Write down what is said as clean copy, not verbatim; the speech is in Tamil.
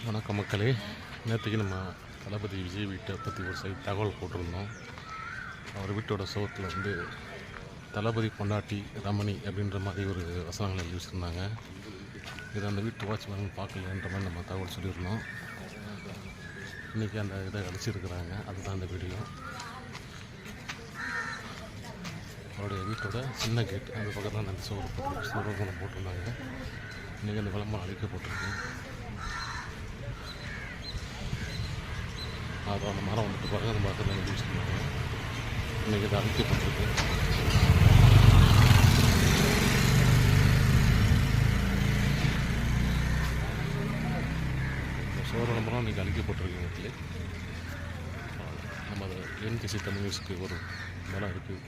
வணக்கம் மக்களே. நேற்றுக்கு நம்ம தளபதி விஜய் வீட்டை பற்றி ஒரு சைட் தகவல் போட்டிருந்தோம். அவர் வீட்டோட சுவத்தில் வந்து தளபதி பொண்டாட்டி ரமணி அப்படின்ற மாதிரி ஒரு வசனங்கள் எழுதி வச்சுருந்தாங்க. இதை அந்த வீட்டு வாட்ச்மேன் பார்க்கலன்ற மாதிரி நம்ம தகவல் சொல்லியிருந்தோம். இன்றைக்கி அந்த இதை அடிச்சிருக்கிறாங்க. அதுதான் அந்த வீடியோ. அவருடைய வீட்டோட சின்ன கேட் அந்த பக்கத்தில் அந்த சோறு போட்டிருந்தாங்க. இன்றைக்கி அந்த விளம்பரம் அழிக்கப்பட்டிருக்கு. அது அந்த மரம் வந்துட்டு பாருங்கள். அந்த மரத்தில் எழுதி வச்சுருந்தாங்க. இன்றைக்கி அது அழிக்கப்பட்டிருக்கு. சோறு விளம்பரம் இன்றைக்கி அழிக்கப்பட்டிருக்கு. வீட்டில் நம்ம அதை என்கேசி தமிழ் நியூஸ்க்கு ஒரு மரம் இருக்குது.